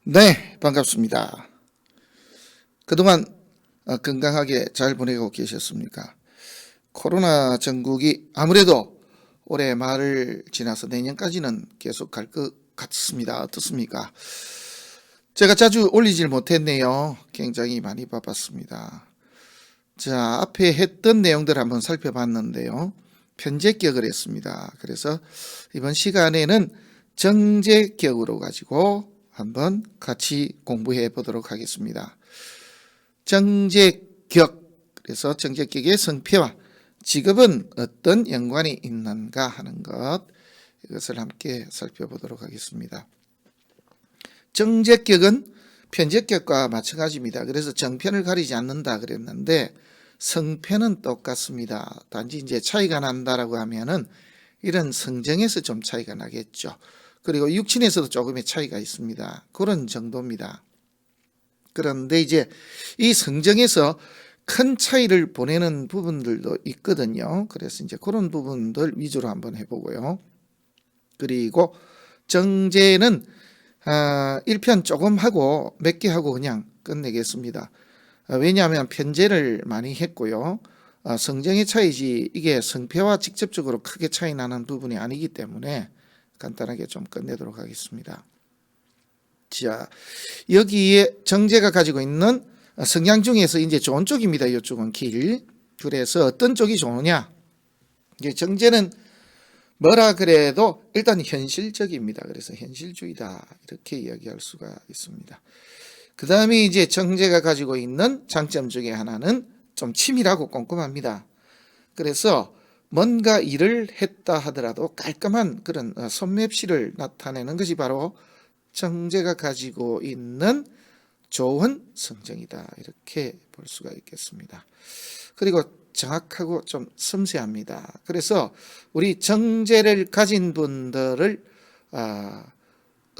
네, 반갑습니다. 그동안 건강하게 잘 보내고 계셨습니까? 코로나 전국이 아무래도 올해 말을 지나서 내년까지는 계속 갈 것 같습니다. 어떻습니까? 제가 자주 올리질 못했네요. 굉장히 많이 바빴습니다. 자, 앞에 했던 내용들 한번 살펴봤는데요. 편제격을 했습니다. 그래서 이번 시간에는 정제격으로 가지고 한번 같이 공부해 보도록 하겠습니다. 정제격, 그래서 정제격의 성패와 직업은 어떤 연관이 있는가 하는 것, 이것을 함께 살펴보도록 하겠습니다. 정제격은 편제격과 마찬가지입니다. 그래서 정편을 가리지 않는다 그랬는데 성패는 똑같습니다. 단지 이제 차이가 난다라고 하면은 이런 성정에서 좀 차이가 나겠죠. 그리고 육친에서도 조금의 차이가 있습니다. 그런 정도입니다. 그런데 이제 이 성정에서 큰 차이를 보내는 부분들도 있거든요. 그래서 이제 그런 부분들 위주로 한번 해보고요. 그리고 정제는 1편 조금 하고 몇 개 하고 그냥 끝내겠습니다. 왜냐하면 편제를 많이 했고요. 성정의 차이지 이게 성패와 직접적으로 크게 차이 나는 부분이 아니기 때문에 간단하게 좀 끝내도록 하겠습니다. 자, 여기에 정제가 가지고 있는 성향 중에서 이제 좋은 쪽입니다. 이쪽은 길. 그래서 어떤 쪽이 좋으냐? 이제 정제는 뭐라 그래도 일단 현실적입니다. 그래서 현실주의다 이렇게 이야기할 수가 있습니다. 그 다음에 이제 정제가 가지고 있는 장점 중에 하나는 좀 치밀하고 꼼꼼합니다. 그래서 뭔가 일을 했다 하더라도 깔끔한 그런 손맵시를 나타내는 것이 바로 정제가 가지고 있는 좋은 성정이다 이렇게 볼 수가 있겠습니다. 그리고 정확하고 좀 섬세합니다. 그래서 우리 정제를 가진 분들을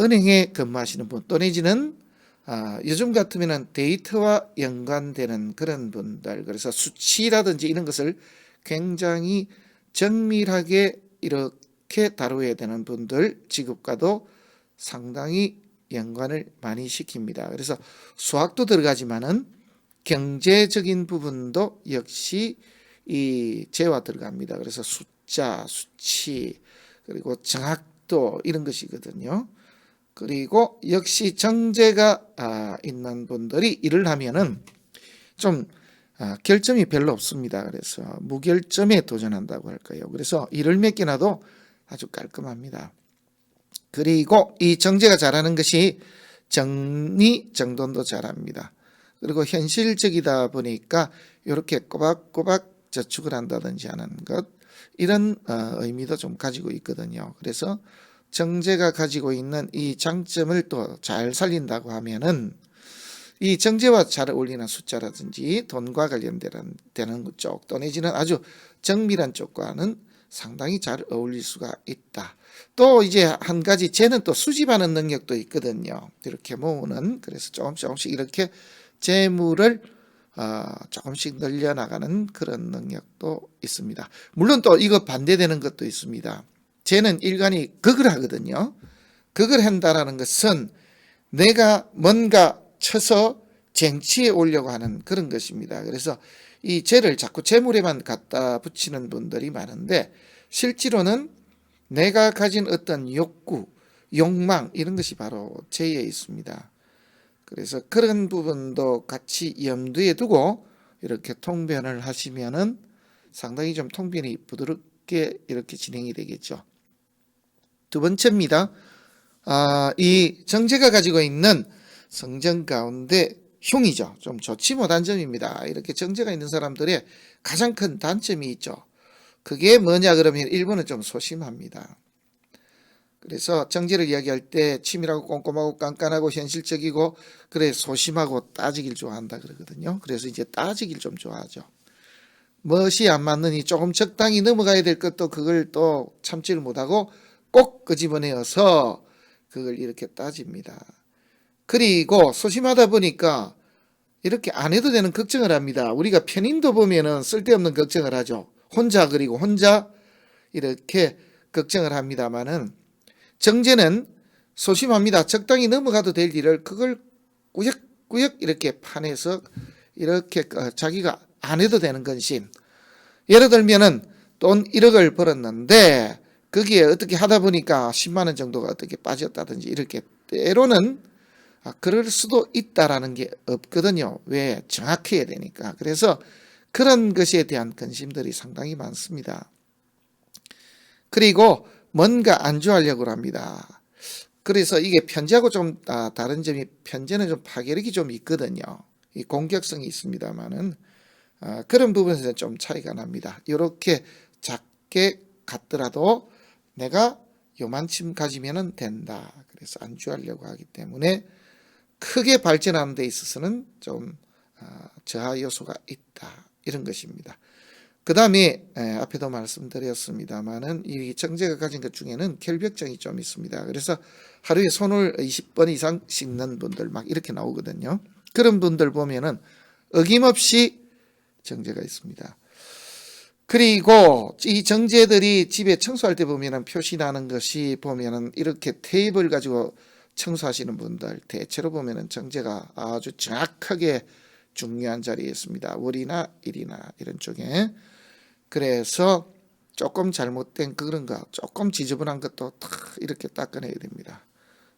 은행에 근무하시는 분 또 내지는 요즘 같으면 데이터와 연관되는 그런 분들, 그래서 수치라든지 이런 것을 굉장히 정밀하게 이렇게 다루어야 되는 분들 직업과도 상당히 연관을 많이 시킵니다. 그래서 수학도 들어가지만은 경제적인 부분도 역시 이 재와 들어갑니다. 그래서 숫자, 수치, 그리고 정확도 이런 것이거든요. 그리고 역시 정제가 있는 분들이 일을 하면은 좀 결점이 별로 없습니다. 그래서 무결점에 도전한다고 할까요. 그래서 일을 몇 개나도 아주 깔끔합니다. 그리고 이 정제가 잘하는 것이 정리, 정돈도 잘합니다. 그리고 현실적이다 보니까 이렇게 꼬박꼬박 저축을 한다든지 하는 것, 이런 의미도 좀 가지고 있거든요. 그래서 정제가 가지고 있는 이 장점을 또 잘 살린다고 하면은 이 정제와 잘 어울리는 숫자라든지 돈과 관련되는 쪽, 또 내지는 아주 정밀한 쪽과는 상당히 잘 어울릴 수가 있다. 또 이제 한 가지 쟤는 또 수집하는 능력도 있거든요. 이렇게 모으는, 그래서 조금씩 이렇게 재물을 조금씩 늘려나가는 그런 능력도 있습니다. 물론 또 이거 반대되는 것도 있습니다. 쟤는 일간이 극을 하거든요. 극을 한다라는 것은 내가 뭔가 쳐서 쟁취해 오려고 하는 그런 것입니다. 그래서 이 죄를 자꾸 재물에만 갖다 붙이는 분들이 많은데 실제로는 내가 가진 어떤 욕구, 욕망 이런 것이 바로 죄에 있습니다. 그래서 그런 부분도 같이 염두에 두고 이렇게 통변을 하시면은 상당히 좀 통변이 부드럽게 이렇게 진행이 되겠죠. 두 번째입니다. 이 정제가 가지고 있는 성정 가운데 흉이죠. 좀 좋지 못한 점입니다. 이렇게 정제가 있는 사람들의 가장 큰 단점이 있죠. 그게 뭐냐 그러면 1번은 좀 소심합니다. 그래서 정제를 이야기할 때 치밀하고 꼼꼼하고 깐깐하고 현실적이고 그래 소심하고 따지길 좋아한다 그러거든요. 그래서 이제 따지길 좀 좋아하죠. 멋이 안 맞느니 조금 적당히 넘어가야 될 것도 그걸 또 참지를 못하고 꼭 끄집어내어서 그걸 이렇게 따집니다. 그리고 소심하다 보니까 이렇게 안 해도 되는 걱정을 합니다. 우리가 편인도 보면은 쓸데없는 걱정을 하죠. 혼자 이렇게 걱정을 합니다만은 정제는 소심합니다. 적당히 넘어가도 될 일을 그걸 꾸역꾸역 이렇게 파내서 이렇게 자기가 안 해도 되는 근심. 예를 들면은 돈 1억을 벌었는데 거기에 어떻게 하다 보니까 10만 원 정도가 어떻게 빠졌다든지 이렇게 때로는 그럴 수도 있다라는 게 없거든요. 왜? 정확해야 되니까. 그래서 그런 것에 대한 근심들이 상당히 많습니다. 그리고 뭔가 안주하려고 합니다. 그래서 이게 편제하고 좀 다른 점이, 편제는 좀 파괴력이 좀 있거든요. 이 공격성이 있습니다만은 그런 부분에서 좀 차이가 납니다. 이렇게 작게 갖더라도 내가 요만큼 가지면 된다. 그래서 안주하려고 하기 때문에 크게 발전하는 데 있어서는 좀 저하 요소가 있다. 이런 것입니다. 그 다음에 앞에도 말씀드렸습니다만은 이 정제가 가진 것 중에는 결벽증이 좀 있습니다. 그래서 하루에 손을 20번 이상 씻는 분들 막 이렇게 나오거든요. 그런 분들 보면은 어김없이 정제가 있습니다. 그리고 이 정제들이 집에 청소할 때 보면은 표시나는 것이 보면은 이렇게 테이블 가지고 청소하시는 분들 대체로 보면은 정제가 아주 정확하게 중요한 자리에 있습니다. 월이나 일이나 이런 쪽에. 그래서 조금 잘못된 그런 거, 조금 지저분한 것도 탁 이렇게 닦아내야 됩니다.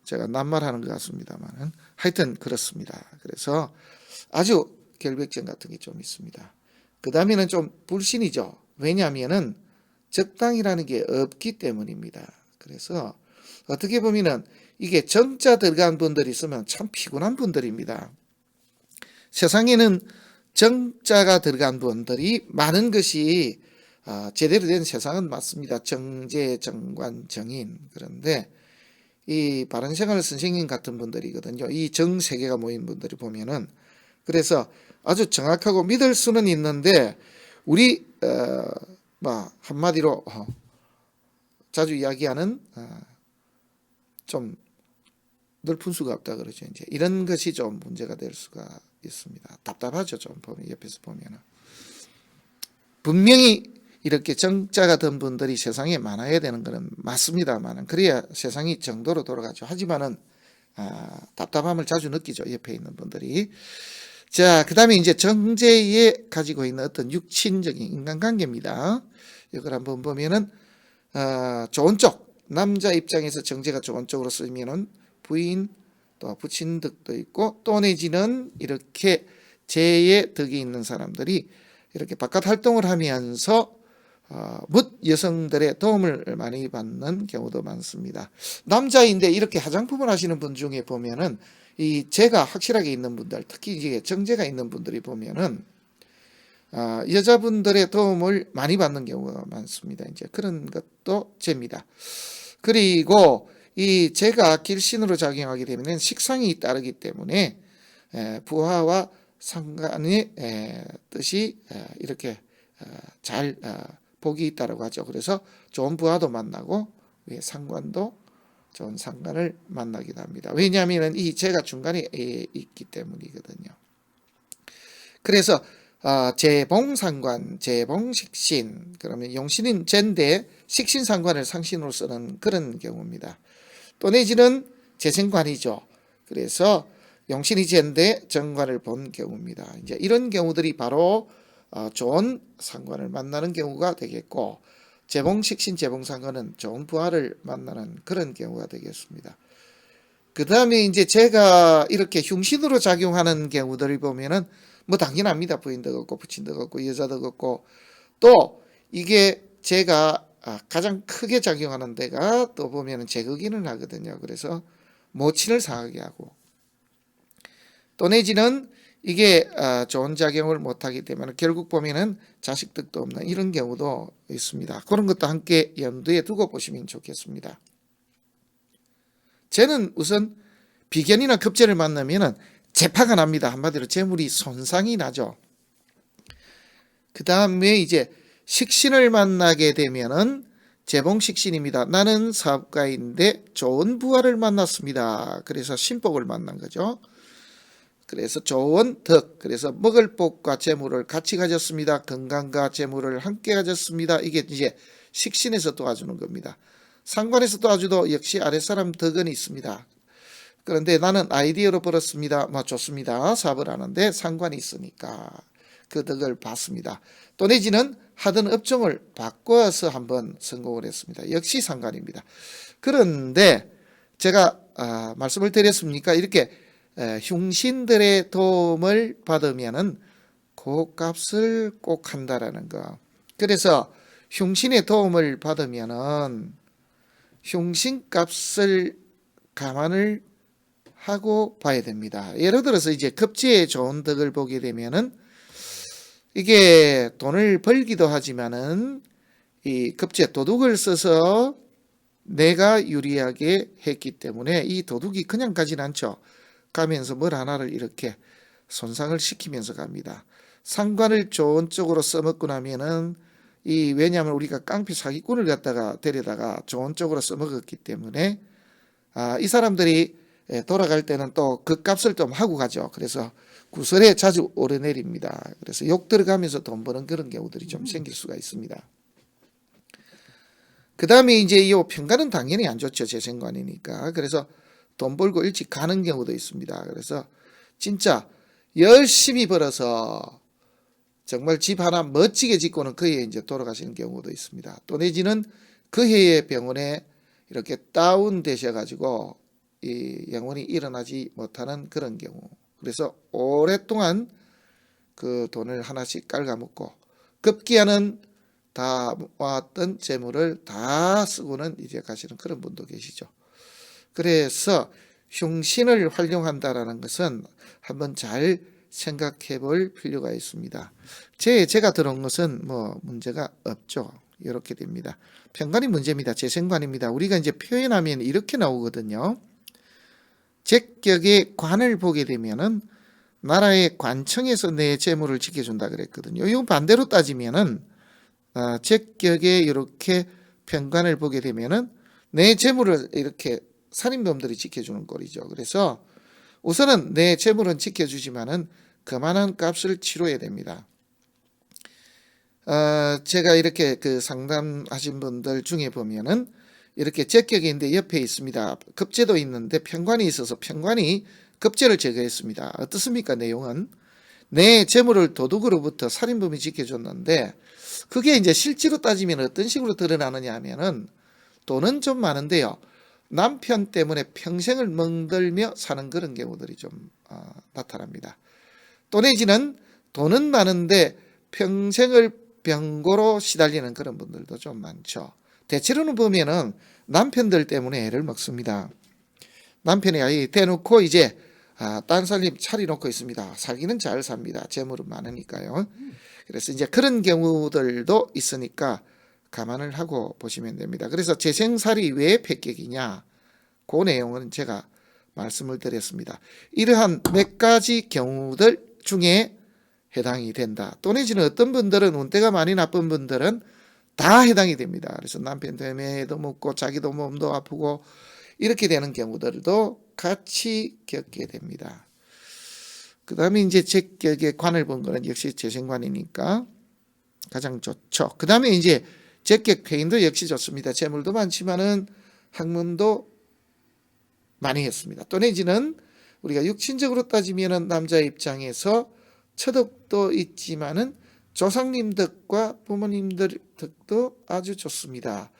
제가 낱말하는 것 같습니다만 하여튼 그렇습니다. 그래서 아주 결벽증 같은 게 좀 있습니다. 그 다음에는 좀 불신이죠. 왜냐하면은 적당이라는 게 없기 때문입니다. 그래서 어떻게 보면은 이게 정자 들어간 분들이 있으면 참 피곤한 분들입니다. 세상에는 정자가 들어간 분들이 많은 것이 제대로 된 세상은 맞습니다. 정제, 정관, 정인. 그런데 이 바른생활 선생님 같은 분들이거든요. 이 정 세 개가 모인 분들이 보면은 그래서 아주 정확하고 믿을 수는 있는데 우리 한마디로 자주 이야기하는 좀 넓은 수가 없다 그러죠. 이제 이런 것이 좀 문제가 될 수가 있습니다. 답답하죠. 좀 보면 옆에서 보면은 분명히 이렇게 정자가 든 분들이 세상에 많아야 되는 것은 맞습니다만은 그래야 세상이 정도로 돌아가죠. 하지만은 답답함을 자주 느끼죠. 옆에 있는 분들이. 자, 그 다음에 이제 정제에 가지고 있는 어떤 육친적인 인간관계입니다. 이걸 한번 보면은 좋은 쪽, 남자 입장에서 정제가 좋은 쪽으로 쓰면은 부인 또 부친 덕도 있고 또 내지는 이렇게 재의 덕이 있는 사람들이 이렇게 바깥 활동을 하면서 묻 여성들의 도움을 많이 받는 경우도 많습니다. 남자인데 이렇게 화장품을 하시는 분 중에 보면은 이 재가 확실하게 있는 분들, 특히 이제 정제가 있는 분들이 보면은 여자분들의 도움을 많이 받는 경우가 많습니다. 이제 그런 것도 재입니다. 그리고 이 재가 길신으로 작용하게 되면 식상이 따르기 때문에 부하와 상관의 뜻이 이렇게 잘 복이 있다고 하죠. 그래서 좋은 부하도 만나고 상관도 좋은 상관을 만나기도 합니다. 왜냐하면 이 재가 중간에 있기 때문이거든요. 그래서 재봉상관, 재봉식신, 그러면 용신인 재인데 식신상관을 상신으로 쓰는 그런 경우입니다. 또 내지는 재생관이죠. 그래서 용신이 재인데 정관을 본 경우입니다. 이제 이런 경우들이 바로 좋은 상관을 만나는 경우가 되겠고, 재봉식신, 재봉상관은 좋은 부하를 만나는 그런 경우가 되겠습니다. 그 다음에 이제 제가 이렇게 흉신으로 작용하는 경우들을 보면은 뭐 당연합니다. 부인도 없고 부친도 없고 여자도 없고 또 이게 제가 가장 크게 작용하는 데가 또 보면은 제거기는 하거든요. 그래서 모친을 상하게 하고 또 내지는 이게 좋은 작용을 못하기 때문에 결국 보면은 자식 덕도 없는 이런 경우도 있습니다. 그런 것도 함께 염두에 두고 보시면 좋겠습니다. 쟤는 우선 비견이나 급제를 만나면은 재파가 납니다. 한마디로 재물이 손상이 나죠. 그 다음에 이제 식신을 만나게 되면은 재봉식신입니다. 나는 사업가인데 좋은 부하를 만났습니다. 그래서 신복을 만난 거죠. 그래서 좋은 덕, 그래서 먹을 복과 재물을 같이 가졌습니다. 건강과 재물을 함께 가졌습니다. 이게 이제 식신에서 도와주는 겁니다. 상관에서도 아주도 역시 아랫사람 덕은 있습니다. 그런데 나는 아이디어로 벌었습니다. 뭐 좋습니다. 사업을 하는데 상관이 있으니까 그 덕을 받습니다. 또 내지는 하던 업종을 바꿔서 한번 성공을 했습니다. 역시 상관입니다. 그런데 제가 말씀을 드렸습니까? 이렇게 흉신들의 도움을 받으면은 그 값을 꼭 한다라는 거. 그래서 흉신의 도움을 받으면은 흉신 값을 감안을 하고 봐야 됩니다. 예를 들어서 이제 급제의 좋은 덕을 보게 되면은 이게 돈을 벌기도 하지만은 이 급제 도둑을 써서 내가 유리하게 했기 때문에 이 도둑이 그냥 가진 않죠. 가면서 뭘 하나를 이렇게 손상을 시키면서 갑니다. 상관을 좋은 쪽으로 써먹고 나면은 왜냐하면 우리가 깡패 사기꾼을 갖다가 데려다가 좋은 쪽으로 써먹었기 때문에 이 사람들이 돌아갈 때는 또 그 값을 좀 하고 가죠. 그래서 구설에 자주 오르내립니다. 그래서 욕 들어가면서 돈 버는 그런 경우들이 좀 생길 수가 있습니다. 그 다음에 이제 이 평가는 당연히 안 좋죠. 재생관이니까. 그래서 돈 벌고 일찍 가는 경우도 있습니다. 그래서 진짜 열심히 벌어서 정말 집 하나 멋지게 짓고는 그 해에 이제 돌아가시는 경우도 있습니다. 또 내지는 그 해에 병원에 이렇게 다운되셔가지고 이 영원히 일어나지 못하는 그런 경우. 그래서 오랫동안 그 돈을 하나씩 깔아먹고 급기야는 다 모았던 재물을 다 쓰고는 이제 가시는 그런 분도 계시죠. 그래서 흉신을 활용한다라는 것은 한번 잘 생각해 볼 필요가 있습니다. 제가 들은 것은 뭐 문제가 없죠. 이렇게 됩니다. 편관이 문제입니다. 재생관입니다. 우리가 이제 표현하면 이렇게 나오거든요. 제격의 관을 보게 되면은 나라의 관청에서 내 재물을 지켜준다 그랬거든요. 이거 반대로 따지면은 제격에 이렇게 편관을 보게 되면은 내 재물을 이렇게 살인범들이 지켜주는 꼴이죠. 그래서 우선은 내 재물은 지켜주지만은 그만한 값을 치러야 됩니다. 제가 이렇게 그 상담하신 분들 중에 보면은 이렇게 제격인데 옆에 있습니다. 급제도 있는데 편관이 있어서 편관이 급제를 제거했습니다. 어떻습니까? 내용은 내 재물을 도둑으로부터 살인범이 지켜줬는데 그게 이제 실제로 따지면 어떤 식으로 드러나느냐 하면은 돈은 좀 많은데요. 남편 때문에 평생을 멍들며 사는 그런 경우들이 좀 나타납니다. 또 내지는 돈은 많은데 평생을 병고로 시달리는 그런 분들도 좀 많죠. 대체로는 보면은 남편들 때문에 애를 먹습니다. 남편이 아예 대놓고 이제 딴 살림 차려놓고 있습니다. 살기는 잘 삽니다. 재물은 많으니까요. 그래서 이제 그런 경우들도 있으니까 감안을 하고 보시면 됩니다. 그래서 재생살이 왜 패격이냐? 그 내용은 제가 말씀을 드렸습니다. 이러한 몇 가지 경우들 중에 해당이 된다. 또 내지는 어떤 분들은 운대가 많이 나쁜 분들은 다 해당이 됩니다. 그래서 남편 때문에 애도 먹고 자기도 몸도 아프고 이렇게 되는 경우들도 같이 겪게 됩니다. 그 다음에 이제 제격의 관을 본 거는 역시 재생관이니까 가장 좋죠. 그 다음에 이제 제격 폐인도 역시 좋습니다. 재물도 많지만은 학문도 많이 했습니다. 또 내지는 우리가 육신적으로 따지면은 남자의 입장에서 처덕도 있지만은 조상님 덕과 부모님들 덕도 아주 좋습니다.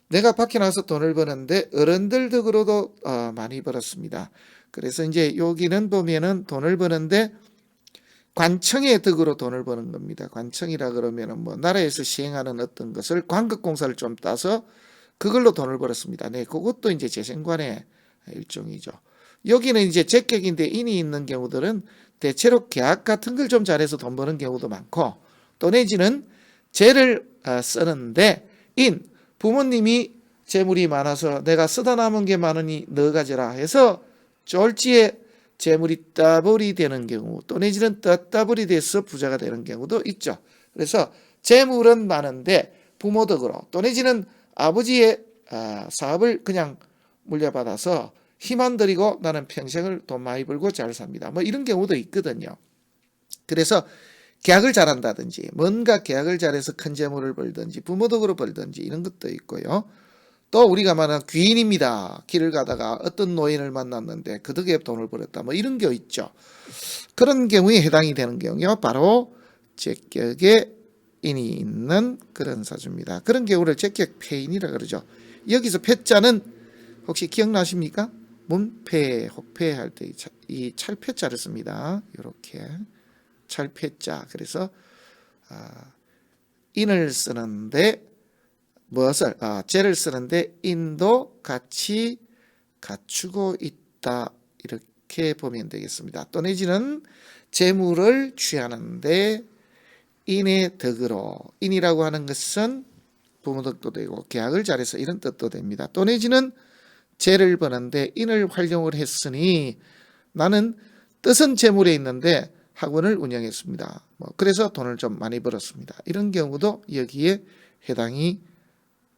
내가 밖에 나가서 돈을 버는데 어른들 덕으로도 많이 벌었습니다. 그래서 이제 여기는 보면은 돈을 버는데 관청의 덕으로 돈을 버는 겁니다. 관청이라 그러면은 뭐 나라에서 시행하는 어떤 것을 관급공사를 좀 따서 그걸로 돈을 벌었습니다. 네, 그것도 이제 재생관의 일종이죠. 여기는 이제 제격인데 인이 있는 경우들은 대체로 계약 같은 걸 좀 잘해서 돈 버는 경우도 많고 또 내지는 재를 쓰는데 부모님이 재물이 많아서 내가 쓰다 남은 게 많으니 너 가져라 해서 쫄지에 재물이 따블이 되는 경우 또 내지는 따블이 돼서 부자가 되는 경우도 있죠. 그래서 재물은 많은데 부모 덕으로 또 내지는 아버지의 사업을 그냥 물려받아서 힘 안 들이고 나는 평생을 돈 많이 벌고 잘 삽니다. 뭐 이런 경우도 있거든요. 그래서 계약을 잘한다든지 뭔가 계약을 잘해서 큰 재물을 벌든지 부모 덕으로 벌든지 이런 것도 있고요. 또 우리가 말하는 귀인입니다. 길을 가다가 어떤 노인을 만났는데 그 덕에 돈을 벌었다. 뭐 이런 게 있죠. 그런 경우에 해당이 되는 경우요. 바로 제격에 인이 있는 그런 사주입니다. 그런 경우를 제격 폐인이라 그러죠. 여기서 패자는 혹시 기억나십니까? 문패, 혹패 할 때 이 찰패자를 씁니다. 이렇게 찰패자. 그래서 인을 쓰는데 무엇을 재를 쓰는데 인도 같이 갖추고 있다 이렇게 보면 되겠습니다. 또 내지는 재물을 취하는데 인의 덕으로 인이라고 하는 것은 부모덕도 되고 계약을 잘해서 이런 뜻도 됩니다. 또 내지는 재를 버는데 인을 활용을 했으니 나는 뜻은 재물에 있는데 학원을 운영했습니다. 그래서 돈을 좀 많이 벌었습니다. 이런 경우도 여기에 해당이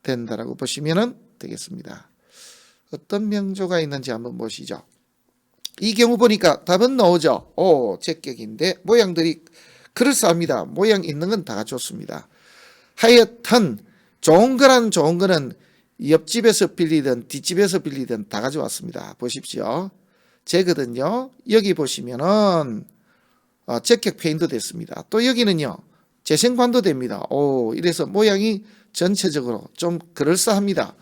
된다라고 보시면 되겠습니다. 어떤 명조가 있는지 한번 보시죠. 이 경우 보니까 답은 나오죠. 제격인데 모양들이 그럴싸합니다. 모양 있는 건 다 좋습니다. 하여튼 좋은 거는 옆집에서 빌리든 뒷집에서 빌리든 다 가져왔습니다. 보십시오. 제거든요. 여기 보시면은 제격 페인도 됐습니다. 또 여기는요. 재생관도 됩니다. 이래서 모양이 전체적으로 좀 그럴싸합니다.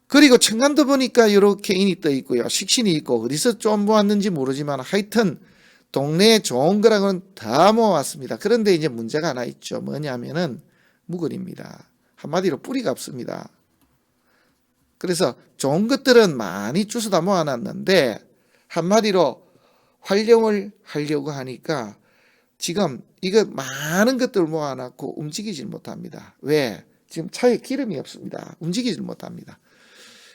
그리고 천간도 보니까 이렇게 인이 떠 있고요. 식신이 있고 어디서 좀 모았는지 모르지만 하여튼 동네에 좋은 거라고는 다 모아왔습니다. 그런데 이제 문제가 하나 있죠. 뭐냐면은 무근입니다. 한마디로 뿌리가 없습니다. 그래서 좋은 것들은 많이 주워다 모아놨는데 한마디로 활용을 하려고 하니까 지금 이거 많은 것들을 모아놨고 움직이질 못합니다. 왜? 지금 차에 기름이 없습니다. 움직이질 못합니다.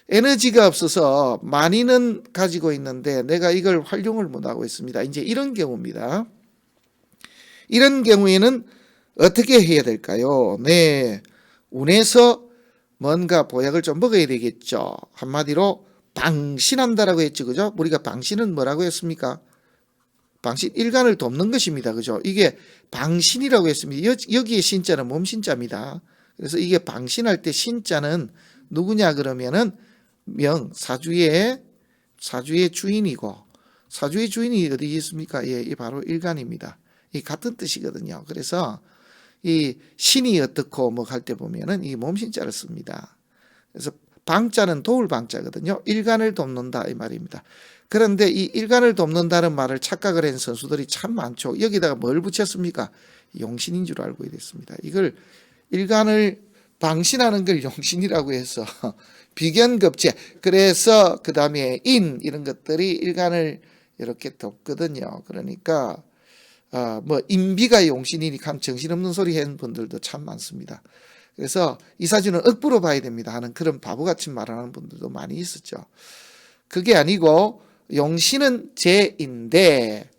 에너지가 없어서 많이는 가지고 있는데 내가 이걸 활용을 못하고 있습니다. 이제 이런 경우입니다. 이런 경우에는 어떻게 해야 될까요? 네, 운에서 뭔가 보약을 좀 먹어야 되겠죠. 한마디로 방신한다라고 했죠. 그죠? 우리가 방신은 뭐라고 했습니까? 방신, 일간을 돕는 것입니다. 그죠? 이게 방신이라고 했습니다. 여기에 신자는 몸신자입니다. 그래서 이게 방신할 때 신자는 누구냐 그러면은 사주의 주인이고, 사주의 주인이 어디 있습니까? 이 바로 일간입니다. 이 같은 뜻이거든요. 그래서 이 신이 어떻고 뭐 할 때 보면은 이 몸신자를 씁니다. 그래서 방자는 도울 방자거든요. 일간을 돕는다 이 말입니다. 그런데 이 일간을 돕는다는 말을 착각을 한 선수들이 참 많죠. 여기다가 뭘 붙였습니까? 용신인 줄 알고 됐습니다. 이걸 일간을 방신하는 걸 용신이라고 해서 비견급제. 그래서 그 다음에 이런 것들이 일간을 이렇게 돕거든요. 그러니까 인비가 용신이니까 정신없는 소리 하는 분들도 참 많습니다. 그래서 이 사주는 억부로 봐야 됩니다 하는 그런 바보같이 말하는 분들도 많이 있었죠. 그게 아니고 용신은 재인데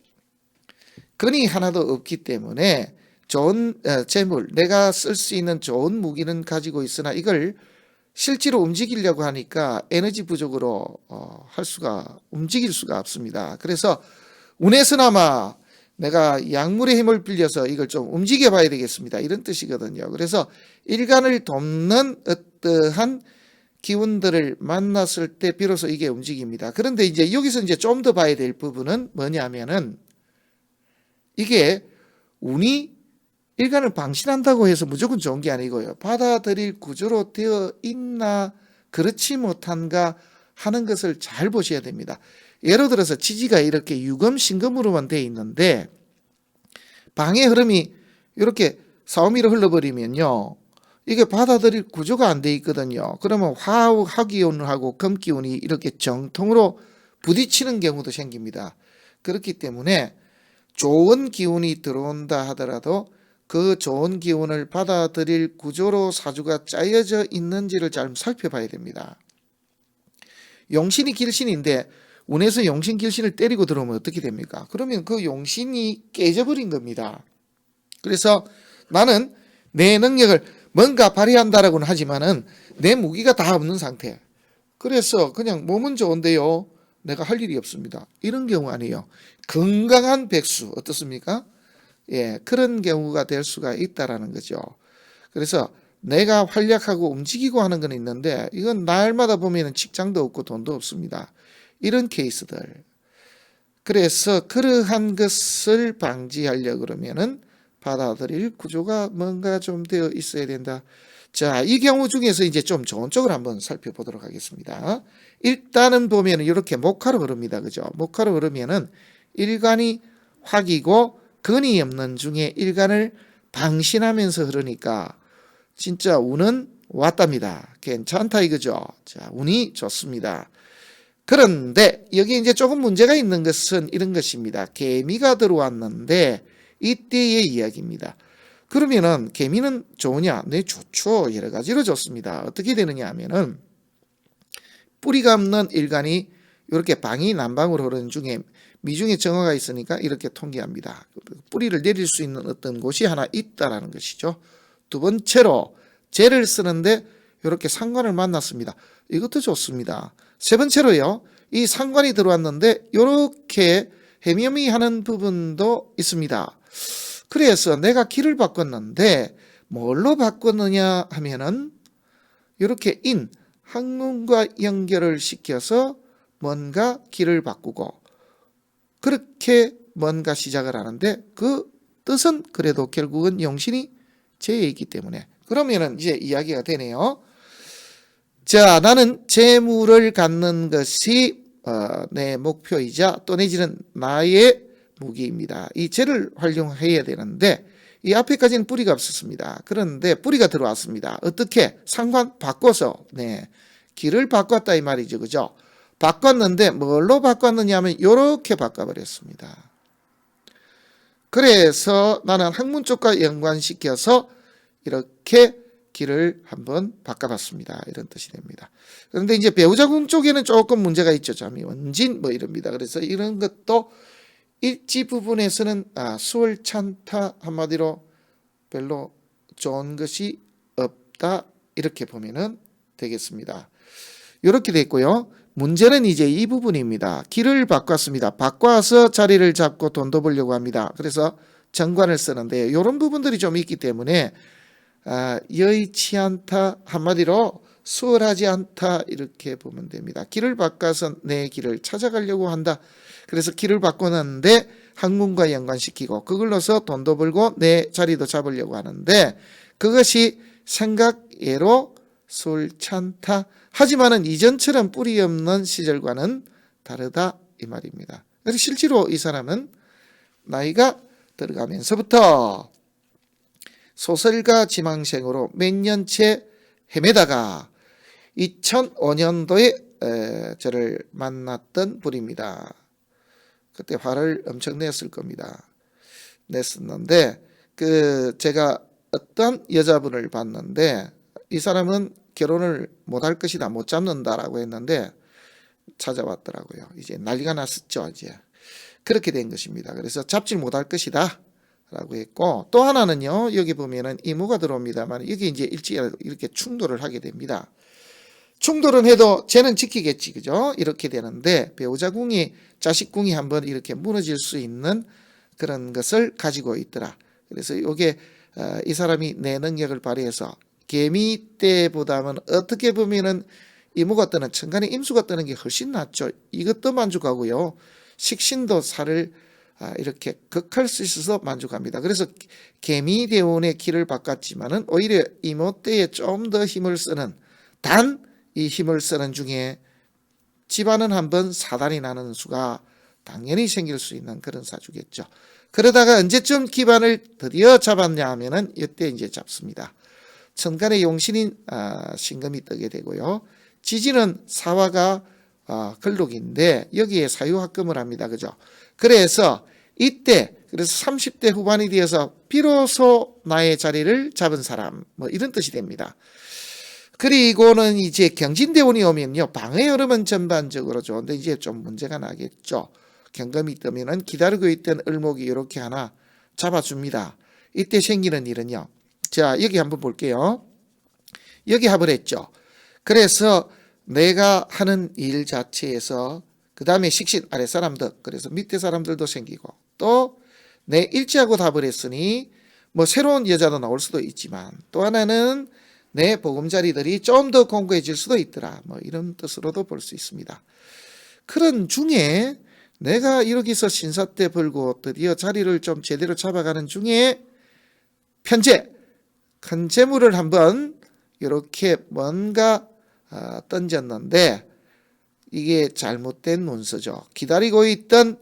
근이 하나도 없기 때문에 좋은 재물, 내가 쓸 수 있는 좋은 무기는 가지고 있으나 이걸 실제로 움직이려고 하니까 에너지 부족으로 움직일 수가 없습니다. 그래서 운에서나마 내가 약물의 힘을 빌려서 이걸 좀 움직여 봐야 되겠습니다. 이런 뜻이거든요. 그래서 일간을 돕는 어떠한 기운들을 만났을 때 비로소 이게 움직입니다. 그런데 이제 여기서 이제 좀 더 봐야 될 부분은 뭐냐면은 이게 운이 일간을 방신한다고 해서 무조건 좋은 게 아니고요. 받아들일 구조로 되어 있나 그렇지 못한가 하는 것을 잘 보셔야 됩니다. 예를 들어서 지지가 이렇게 유금, 신금으로만 되어 있는데 방의 흐름이 이렇게 사오미로 흘러버리면요. 이게 받아들일 구조가 안 돼 있거든요. 그러면 화기운하고 금기운이 이렇게 정통으로 부딪히는 경우도 생깁니다. 그렇기 때문에 좋은 기운이 들어온다 하더라도 그 좋은 기운을 받아들일 구조로 사주가 짜여져 있는지를 잘 살펴봐야 됩니다. 용신이 길신인데 운에서 용신 길신을 때리고 들어오면 어떻게 됩니까? 그러면 그 용신이 깨져버린 겁니다. 그래서 나는 내 능력을 뭔가 발휘한다라고는 하지만은 내 무기가 다 없는 상태. 그래서 그냥 몸은 좋은데요. 내가 할 일이 없습니다. 이런 경우 아니에요. 건강한 백수 어떻습니까? 그런 경우가 될 수가 있다라는 거죠. 그래서 내가 활약하고 움직이고 하는 건 있는데 이건 날마다 보면 직장도 없고 돈도 없습니다. 이런 케이스들. 그래서 그러한 것을 방지하려고 그러면은 받아들일 구조가 뭔가 좀 되어 있어야 된다. 자, 이 경우 중에서 이제 좀 좋은 쪽을 한번 살펴보도록 하겠습니다. 일단은 보면은 이렇게 목화로 흐릅니다. 그죠? 목화로 흐르면은 일간이 화기고 근이 없는 중에 일간을 방신하면서 흐르니까 진짜 운은 왔답니다. 괜찮다 이거죠. 자, 운이 좋습니다. 그런데 여기 이제 조금 문제가 있는 것은 이런 것입니다. 개미가 들어왔는데 이때의 이야기입니다. 그러면은 개미는 좋으냐? 네, 좋죠. 여러 가지로 좋습니다. 어떻게 되느냐 하면은 뿌리가 없는 일간이 이렇게 방이 남방으로 흐르는 중에 미중에 정화가 있으니까 이렇게 통계합니다. 뿌리를 내릴 수 있는 어떤 곳이 하나 있다라는 것이죠. 두 번째로 재를 쓰는데 이렇게 상관을 만났습니다. 이것도 좋습니다. 세 번째로요. 이 상관이 들어왔는데 이렇게 헤미헤미하는 부분도 있습니다. 그래서 내가 길을 바꿨는데 뭘로 바꿨느냐 하면은 이렇게 학문과 연결을 시켜서 뭔가 길을 바꾸고 그렇게 뭔가 시작을 하는데 그 뜻은 그래도 결국은 용신이 재에 있기 때문에 그러면은 이제 이야기가 되네요. 자, 나는 재물을 갖는 것이 내 목표이자 또 내지는 나의 무기입니다. 이 재를 활용해야 되는데 이 앞에까지는 뿌리가 없었습니다. 그런데 뿌리가 들어왔습니다. 어떻게? 상관 바꿔서 길을 바꿨다 이 말이죠. 그죠? 바꿨는데 뭘로 바꿨느냐 하면 이렇게 바꿔버렸습니다. 그래서 나는 학문 쪽과 연관시켜서 이렇게 길을 한번 바꿔봤습니다. 이런 뜻이 됩니다. 그런데 이제 배우자궁 쪽에는 조금 문제가 있죠. 잠이 원진 이럽니다. 그래서 이런 것도 일지 부분에서는 수월찬타 한마디로 별로 좋은 것이 없다 이렇게 보면은 되겠습니다. 이렇게 됐고요. 문제는 이제 이 부분입니다. 길을 바꿨습니다. 바꿔서 자리를 잡고 돈도 벌려고 합니다. 그래서 정관을 쓰는데 이런 부분들이 좀 있기 때문에 여의치 않다 한마디로 수월하지 않다 이렇게 보면 됩니다. 길을 바꿔서 내 길을 찾아가려고 한다. 그래서 길을 바꾸는데 학문과 연관시키고 그걸로서 돈도 벌고 내 자리도 잡으려고 하는데 그것이 생각외로 수월찮다. 하지만은 이전처럼 뿌리 없는 시절과는 다르다 이 말입니다. 그래서 실제로 이 사람은 나이가 들어가면서부터 소설가 지망생으로 몇 년째 헤매다가 2005년도에 저를 만났던 분입니다. 그때 화를 엄청 냈을 겁니다. 냈었는데 제가 어떤 여자분을 봤는데 이 사람은 결혼을 못할 것이다, 못 잡는다라고 했는데 찾아왔더라고요. 이제 난리가 났었죠. 이제 그렇게 된 것입니다. 그래서 잡질 못할 것이다 라고 했고 또 하나는요. 여기 보면은 이무가 들어옵니다만 여기 이제 일찍 이렇게 충돌을 하게 됩니다. 충돌은 해도 쟤는 지키겠지, 그죠? 이렇게 되는데 배우자궁이 자식궁이 한번 이렇게 무너질 수 있는 그런 것을 가지고 있더라. 그래서 이게 이 사람이 내 능력을 발휘해서 개미 때보다는 어떻게 보면은 이무가 뜨는 천간에 임수가 뜨는 게 훨씬 낫죠. 이것도 만족하고요. 식신도 살을 이렇게 극할 수 있어서 만족합니다. 그래서 개미 대운의 길을 바꿨지만은 오히려 이모 때에 좀 더 힘을 쓰는 단 이 힘을 쓰는 중에 집안은 한번 사단이 나는 수가 당연히 생길 수 있는 그런 사주겠죠. 그러다가 언제쯤 기반을 드디어 잡았냐 하면은 이때 이제 잡습니다. 천간에 용신인 신금이 뜨게 되고요. 지지는 사화가 걸록인데 여기에 사유합금을 합니다. 그죠? 그래서 이때 그래서 30대 후반이 되어서 비로소 나의 자리를 잡은 사람 이런 뜻이 됩니다. 그리고는 이제 경진대운이 오면요. 방의 흐름은 전반적으로 좋은데 이제 좀 문제가 나겠죠. 경금이 뜨면은 기다리고 있던 을목이 이렇게 하나 잡아줍니다. 이때 생기는 일은요. 자, 여기 한번 볼게요. 여기 합을 했죠. 그래서 내가 하는 일 자체에서 그 다음에 식신 아랫사람들 그래서 밑에 사람들도 생기고 또 내 일지하고 답을 했으니 새로운 여자도 나올 수도 있지만 또 하나는 내 보금자리들이 좀 더 공고해질 수도 있더라. 뭐 이런 뜻으로도 볼 수 있습니다. 그런 중에 내가 여기서 신사 때 벌고 드디어 자리를 좀 제대로 잡아가는 중에 편재, 큰 재물을 한번 이렇게 뭔가 던졌는데 이게 잘못된 문서죠. 기다리고 있던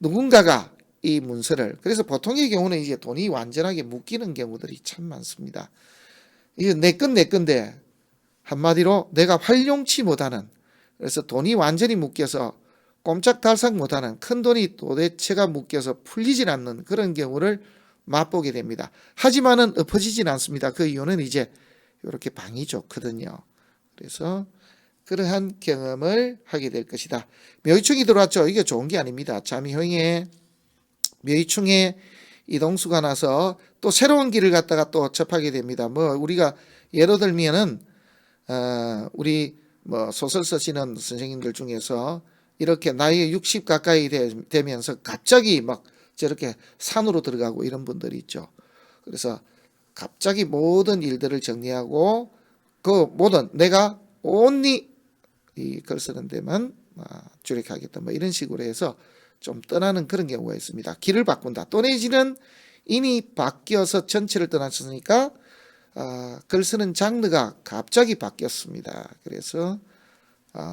누군가가 이 문서를, 그래서 보통의 경우는 이제 돈이 완전하게 묶이는 경우들이 참 많습니다. 이게 내 건데 한마디로 내가 활용치 못하는, 그래서 돈이 완전히 묶여서 꼼짝달싹 못하는 큰 돈이 도대체가 묶여서 풀리질 않는 그런 경우를 맛보게 됩니다. 하지만은 엎어지진 않습니다. 그 이유는 이제 이렇게 방이 좋거든요. 그래서 그러한 경험을 하게 될 것이다. 묘의충이 들어왔죠. 이게 좋은 게 아닙니다. 잠이형에 묘의충에 이동수가 나서 또 새로운 길을 갖다가 또 접하게 됩니다. 뭐 우리가 예로 들면은 우리 뭐 소설 쓰시는 선생님들 중에서 이렇게 나이 60 가까이 되면서 갑자기 막 저렇게 산으로 들어가고 이런 분들이 있죠. 그래서 갑자기 모든 일들을 정리하고 그 모든 내가 온리 이 글 쓰는 데만 주력하겠다 뭐 이런 식으로 해서 좀 떠나는 그런 경우가 있습니다. 길을 바꾼다. 또 내지는 이미 바뀌어서 전체를 떠났으니까 글 쓰는 장르가 갑자기 바뀌었습니다. 그래서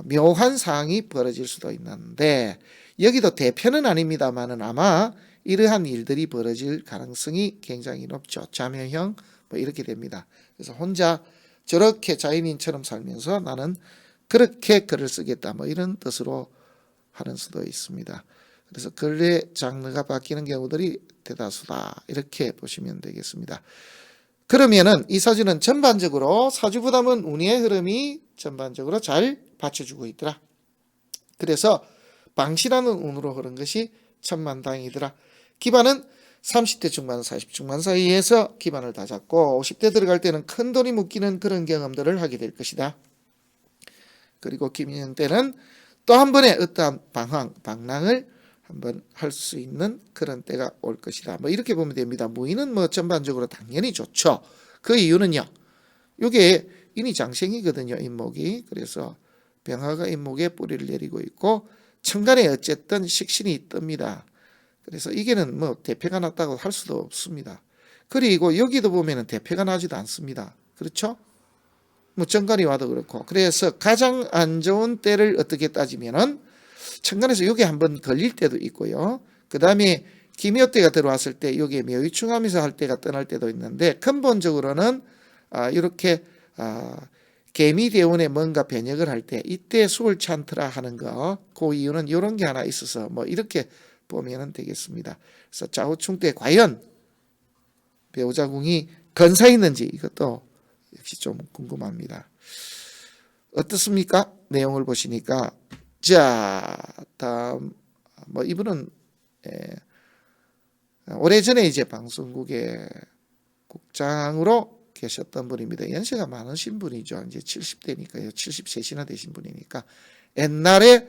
묘한 상황이 벌어질 수도 있는데 여기도 대표는 아닙니다만은 아마 이러한 일들이 벌어질 가능성이 굉장히 높죠. 자묘형 뭐 이렇게 됩니다. 그래서 혼자 저렇게 자연인처럼 살면서 나는 그렇게 글을 쓰겠다 뭐 이런 뜻으로 하는 수도 있습니다. 그래서 글의 장르가 바뀌는 경우들이 대다수다 이렇게 보시면 되겠습니다. 그러면은 이 사주는 전반적으로 사주부담은 운의 흐름이 전반적으로 잘 받쳐주고 있더라. 그래서 방실하는 운으로 흐른 것이 천만다행이더라. 기반은 30대 중반 40 중반 사이에서 기반을 다 잡고 50대 들어갈 때는 큰 돈이 묶이는 그런 경험들을 하게 될 것이다. 그리고 김인년 때는 또 한 번의 어떠한 방랑을 한번 할 수 있는 그런 때가 올 것이다. 뭐 이렇게 보면 됩니다. 무인은 뭐 전반적으로 당연히 좋죠. 그 이유는요. 이게 인이장생이거든요. 인목이. 그래서 병화가 인목에 뿌리를 내리고 있고 천간에 어쨌든 식신이 뜹니다. 그래서 이게는 뭐 대패가 났다고 할 수도 없습니다. 그리고 여기도 보면은 대패가 나지도 않습니다. 그렇죠? 뭐 정관이 와도 그렇고. 그래서 가장 안 좋은 때를 어떻게 따지면은 천간에서 여기 한번 걸릴 때도 있고요. 그 다음에 기묘때가 들어왔을 때 여기에 묘유충하면서 할 때가 떠날 때도 있는데 근본적으로는 이렇게 개미대운에 뭔가 변역을 할 때 이때 수월 찬트라 하는 거, 그 이유는 이런 게 하나 있어서 뭐 이렇게 보면 되겠습니다. 그래서 좌우충 때 과연 배우자궁이 건사 있는지 이것도 역시 좀 궁금합니다. 어떻습니까? 내용을 보시니까. 자, 다음 뭐 이분은 오래전에 이제 방송국의 국장으로 계셨던 분입니다. 연세가 많으신 분이죠. 이제 70대니까요. 73이나 되신 분이니까 옛날에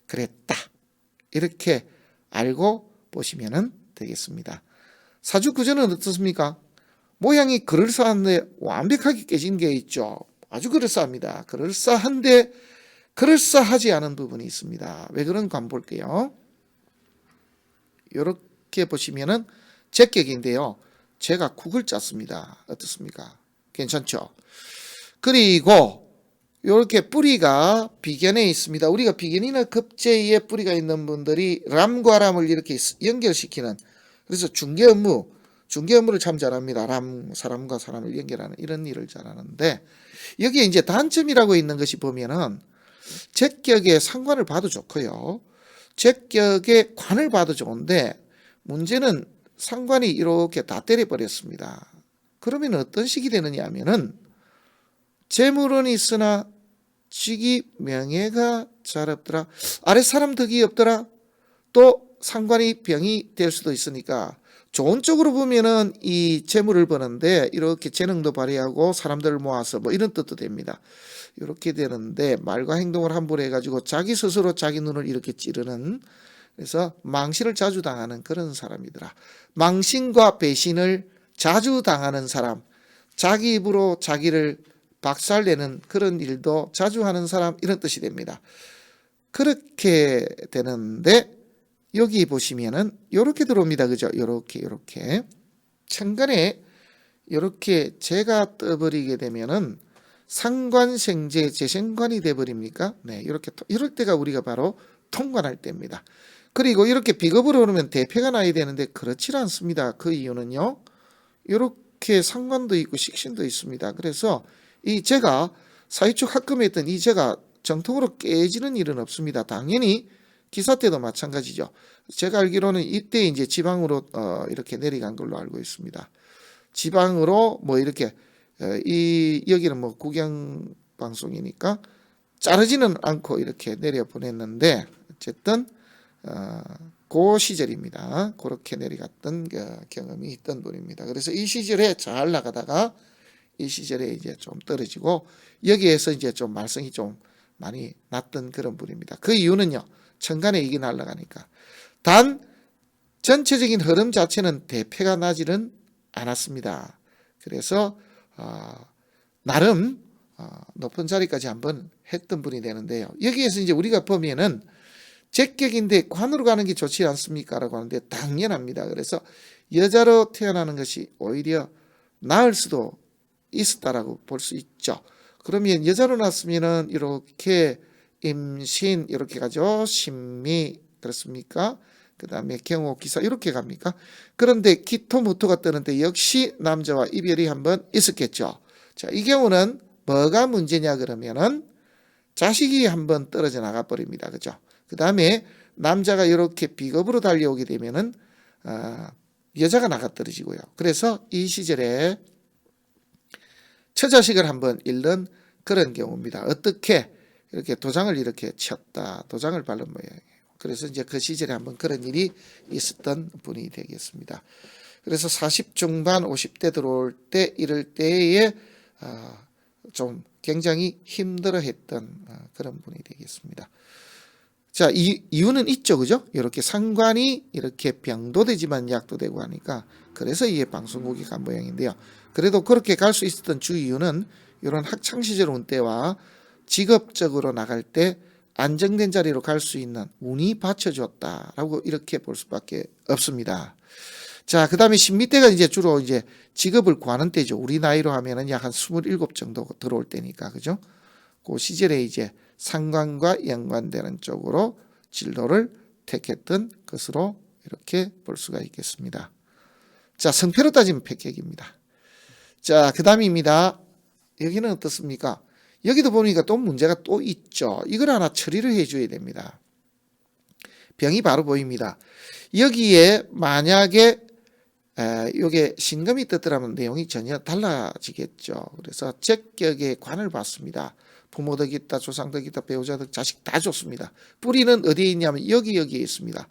그랬다. 이렇게 알고 보시면 되겠습니다. 사주 구조는 어떻습니까? 모양이 그럴싸한데 완벽하게 깨진 게 있죠. 아주 그럴싸합니다. 그럴싸한데 그럴싸하지 않은 부분이 있습니다. 왜 그런가 한번 볼게요. 이렇게 보시면은 제격인데요. 제가 국을 짰습니다. 어떻습니까? 괜찮죠? 그리고 이렇게 뿌리가 비견에 있습니다. 우리가 비견이나 급제에 뿌리가 있는 분들이 람과 람을 이렇게 연결시키는, 그래서 중개 업무를 참 잘합니다. 사람과 사람을 연결하는 이런 일을 잘하는데, 여기에 이제 단점이라고 있는 것이 보면은 제격의 상관을 봐도 좋고요. 제격의 관을 봐도 좋은데 문제는 상관이 이렇게 다 때려버렸습니다. 그러면 어떤 식이 되느냐 하면은 재물은 있으나 직위 명예가 잘 없더라. 아랫사람 덕이 없더라. 또 상관이 병이 될 수도 있으니까 좋은 쪽으로 보면은 이 재물을 버는데 이렇게 재능도 발휘하고 사람들을 모아서 뭐 이런 뜻도 됩니다. 이렇게 되는데 말과 행동을 함부로 해가지고 자기 스스로 자기 눈을 이렇게 찌르는, 그래서 망신을 자주 당하는 그런 사람이더라. 망신과 배신을 자주 당하는 사람, 자기 입으로 자기를 박살내는 그런 일도 자주 하는 사람, 이런 뜻이 됩니다. 그렇게 되는데 여기 보시면은 요렇게 들어옵니다. 그죠? 요렇게 천간에 요렇게 재가 떠버리게 되면은 상관생재 재생관이 돼 버립니까? 네, 이렇게 이럴 때가 우리가 바로 통관할 때입니다. 그리고 이렇게 비겁으로 오르면 대패가 나야 되는데 그렇지 않습니다. 그 이유는요, 이렇게 상관도 있고 식신도 있습니다. 그래서 이 재가 사유축 합금에 있던 이 재가 정통으로 깨지는 일은 없습니다. 당연히 기사 때도 마찬가지죠. 제가 알기로는 이때 이제 지방으로 이렇게 내려간 걸로 알고 있습니다. 지방으로 뭐 이렇게 여기는 뭐 국영 방송이니까 자르지는 않고 이렇게 내려 보냈는데 어쨌든 그 시절입니다. 그렇게 내려갔던 경험이 있던 분입니다. 그래서 이 시절에 잘 나가다가 이 시절에 이제 좀 떨어지고 여기에서 이제 좀 말썽이 좀 많이 났던 그런 분입니다. 그 이유는요, 천간에 이게 날아가니까. 단 전체적인 흐름 자체는 대패가 나지는 않았습니다. 그래서 나름 높은 자리까지 한번 했던 분이 되는데요. 여기에서 이제 우리가 보면은 제격인데 관으로 가는 게 좋지 않습니까? 라고 하는데 당연합니다. 그래서 여자로 태어나는 것이 오히려 나을 수도 있었다라고 볼 수 있죠. 그러면 여자로 났으면은 이렇게 임신 이렇게 가죠. 신미, 그렇습니까? 그 다음에 경호, 기사 이렇게 갑니까? 그런데 기토, 무토가 뜨는데 역시 남자와 이별이 한번 있었겠죠. 자, 이 경우는 뭐가 문제냐 그러면은 자식이 한번 떨어져 나가 버립니다. 그죠? 그 다음에 남자가 이렇게 비겁으로 달려오게 되면은 여자가 나가 떨어지고요. 그래서 이 시절에 처자식을 한번 잃는 그런 경우입니다. 어떻게 이렇게 도장을 이렇게 쳤다, 도장을 바른 모양이에요. 그래서 이제 그 시절에 한번 그런 일이 있었던 분이 되겠습니다. 그래서 40 중반 50대 들어올 때, 이럴 때에 좀 굉장히 힘들어했던 그런 분이 되겠습니다. 자, 이유는 있죠, 그죠? 이렇게 상관이 이렇게 병도되지만 약도 되고 하니까, 그래서 이게 방송국이 간 모양인데요. 그래도 그렇게 갈 수 있었던 주 이유는 이런 학창 시절 운때와 직업적으로 나갈 때 안정된 자리로 갈 수 있는 운이 받쳐줬다라고 이렇게 볼 수밖에 없습니다. 자, 그 다음에 신미때가 이제 주로 이제 직업을 구하는 때죠. 우리 나이로 하면은 약 한 27 정도 들어올 때니까, 그죠? 그 시절에 이제 상관과 연관되는 쪽으로 진로를 택했던 것으로 이렇게 볼 수가 있겠습니다. 자, 성패로 따지면 패격입니다. 자, 그 다음입니다. 여기는 어떻습니까? 여기도 보니까 또 문제가 또 있죠. 이걸 하나 처리를 해줘야 됩니다. 병이 바로 보입니다. 여기에 만약에 이게 신금이 떴더라면 내용이 전혀 달라지겠죠. 그래서 적격의 관을 받습니다. 부모 덕이 있다, 조상 덕이 있다, 배우자 덕, 자식 다 좋습니다. 뿌리는 어디에 있냐면 여기에 있습니다.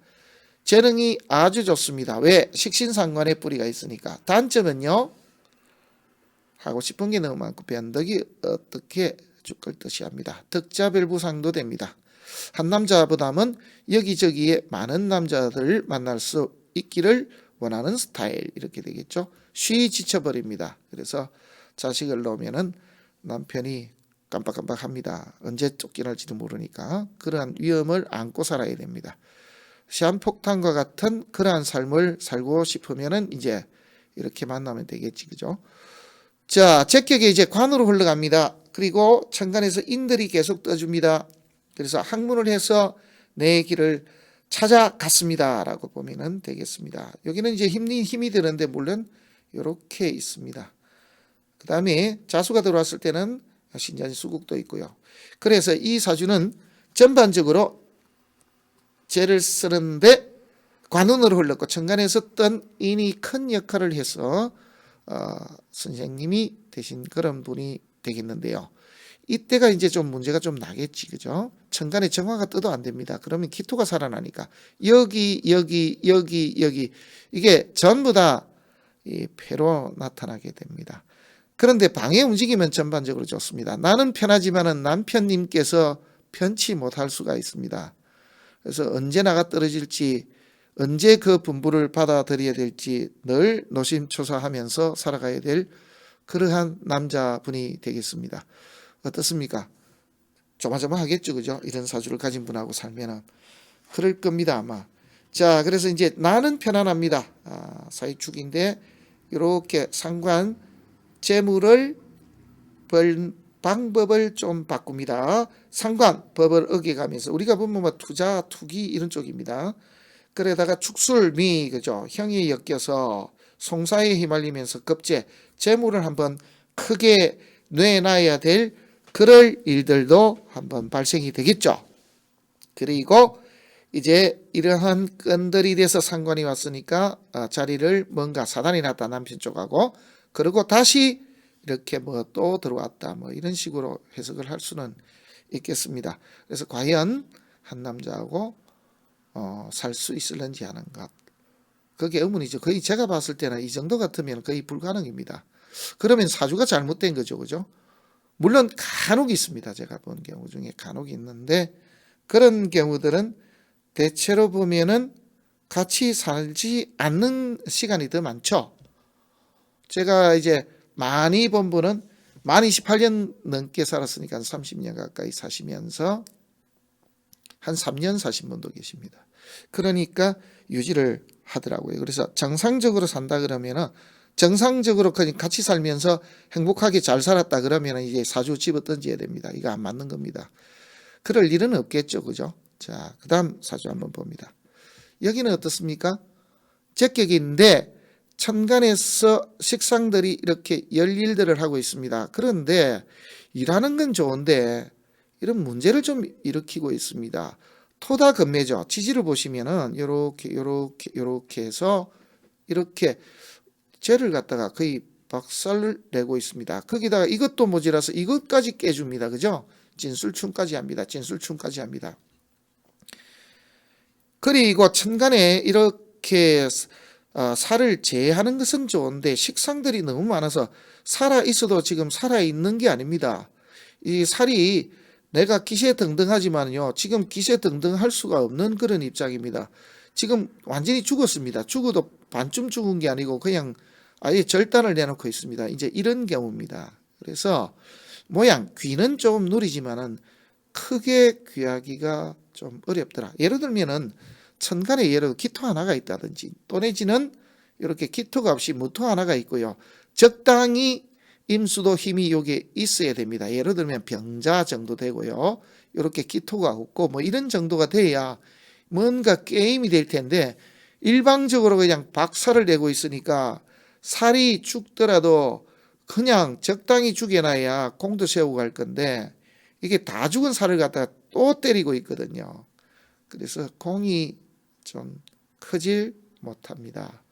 재능이 아주 좋습니다. 왜? 식신상관에 뿌리가 있으니까. 단점은요, 하고 싶은 게 너무 많고 변덕이 어떻게 죽을 듯이 합니다. 덕자별부상도 됩니다. 한 남자보다는 여기저기에 많은 남자들을 만날 수 있기를 원하는 스타일, 이렇게 되겠죠. 쉬이 지쳐버립니다. 그래서 자식을 놓으면은 남편이 깜빡깜빡합니다. 언제 쫓겨날지도 모르니까 그러한 위험을 안고 살아야 됩니다. 시한폭탄과 같은 그러한 삶을 살고 싶으면은 이제 이렇게 만나면 되겠지, 그죠? 자, 적격에 이제 관으로 흘러갑니다. 그리고 천간에서 인들이 계속 떠줍니다. 그래서 학문을 해서 내 길을 찾아갔습니다 라고 보면 되겠습니다. 여기는 이제 힘이 드는데 물론 이렇게 있습니다. 그 다음에 자수가 들어왔을 때는 신자지 수국도 있고요. 그래서 이 사주는 전반적으로 재를 쓰는데 관운으로 흘렀고 천간에 썼던 인이 큰 역할을 해서 선생님이 되신 그런 분이 되겠는데요. 이때가 이제 좀 문제가 좀 나겠지, 그죠? 천간에 정화가 떠도 안 됩니다. 그러면 기토가 살아나니까 여기 이게 전부 다 이 패로 나타나게 됩니다. 그런데 방해 움직이면 전반적으로 좋습니다. 나는 편하지만은 남편님께서 편치 못할 수가 있습니다. 그래서 언제 나가 떨어질지, 언제 그 분부를 받아들여야 될지 늘 노심초사하면서 살아가야 될 그러한 남자분이 되겠습니다. 어떻습니까? 조마조마하겠죠, 그죠? 이런 사주를 가진 분하고 살면은 그럴 겁니다, 아마. 자, 그래서 이제 나는 편안합니다. 사유축인데 이렇게 상관 재물을 벌 방법을 좀 바꿉니다. 상관 법을 어겨가면서 우리가 보면 뭐 투자, 투기 이런 쪽입니다. 그러다가 축술미 그죠? 형이 엮여서 송사에 휘말리면서 급제 재물을 한번 크게 내놔야 될 그럴 일들도 한번 발생이 되겠죠. 그리고 이제 이러한 건들이 돼서 상관이 왔으니까 자리를 뭔가 사단이 났다 남편 쪽하고 그리고 다시 이렇게 뭐 또 들어왔다 뭐 이런 식으로 해석을 할 수는 있겠습니다. 그래서 과연 한 남자하고 살 수 있을런지 하는 것 그게 의문이죠. 거의 제가 봤을 때는 이 정도 같으면 거의 불가능입니다. 그러면 사주가 잘못된 거죠, 그죠? 물론 간혹 있습니다. 제가 본 경우 중에 간혹 있는데 그런 경우들은 대체로 보면은 같이 살지 않는 시간이 더 많죠. 제가 이제 많이 본 분은 만 28년 넘게 살았으니까 30년 가까이 사시면서 한 3년 사신 분도 계십니다. 그러니까 유지를 하더라고요. 그래서 정상적으로 산다 그러면은 정상적으로 같이 살면서 행복하게 잘 살았다 그러면 이제 사주 집어 던져야 됩니다. 이거 안 맞는 겁니다. 그럴 일은 없겠죠, 그죠? 자, 그 다음 사주 한번 봅니다. 여기는 어떻습니까? 적격인데 천간에서 식상들이 이렇게 열일들을 하고 있습니다. 그런데 일하는 건 좋은데 이런 문제를 좀 일으키고 있습니다. 토다금매죠. 지지를 보시면은 요렇게 해서 이렇게 죄를 갖다가 거의 박살을 내고 있습니다. 거기다가 이것도 모자라서 이것까지 깨줍니다. 그죠? 진술충까지 합니다. 진술충까지 합니다. 그리고 천간에 이렇게 살을 제하는 것은 좋은데 식상들이 너무 많아서 살아있어도 지금 살아있는 게 아닙니다. 이 살이 내가 기세등등하지만요. 지금 기세등등할 수가 없는 그런 입장입니다. 지금 완전히 죽었습니다. 죽어도 반쯤 죽은 게 아니고 그냥 아예 절단을 내놓고 있습니다. 이제 이런 경우입니다. 그래서 모양 귀는 좀 누리지만은 크게 귀하기가 좀 어렵더라. 예를 들면은 천간에 예를 들어 기토 하나가 있다든지 또 내지는 이렇게 기토가 없이 무토 하나가 있고요. 적당히 임수도 힘이 여기에 있어야 됩니다. 예를 들면 병자 정도 되고요. 이렇게 기토가 없고 뭐 이런 정도가 돼야 뭔가 게임이 될 텐데 일방적으로 그냥 박살을 내고 있으니까 살이 죽더라도 그냥 적당히 죽여놔야 공도 세우고 갈 건데 이게 다 죽은 살을 갖다가 또 때리고 있거든요. 그래서 공이 좀 크질 못합니다.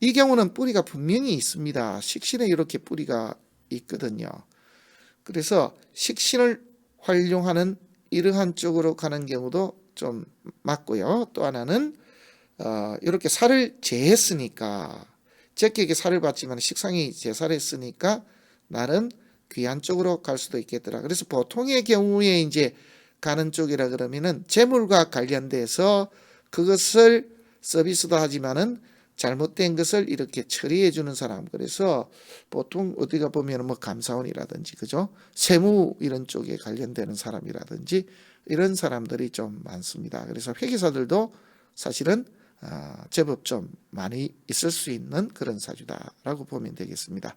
이 경우는 뿌리가 분명히 있습니다. 식신에 이렇게 뿌리가 있거든요. 그래서 식신을 활용하는 이러한 쪽으로 가는 경우도 좀 맞고요. 또 하나는 이렇게 살을 제했으니까 적격에 살을 받지만 식상이 제살했으니까 나름 귀한 쪽으로 갈 수도 있겠더라. 그래서 보통의 경우에 이제 가는 쪽이라 그러면은 재물과 관련돼서 그것을 서비스도 하지만은 잘못된 것을 이렇게 처리해 주는 사람. 그래서 보통 어디가 보면 뭐 감사원이라든지 그죠? 세무 이런 쪽에 관련되는 사람이라든지 이런 사람들이 좀 많습니다. 그래서 회계사들도 사실은 제법 좀 많이 있을 수 있는 그런 사주다라고 보면 되겠습니다.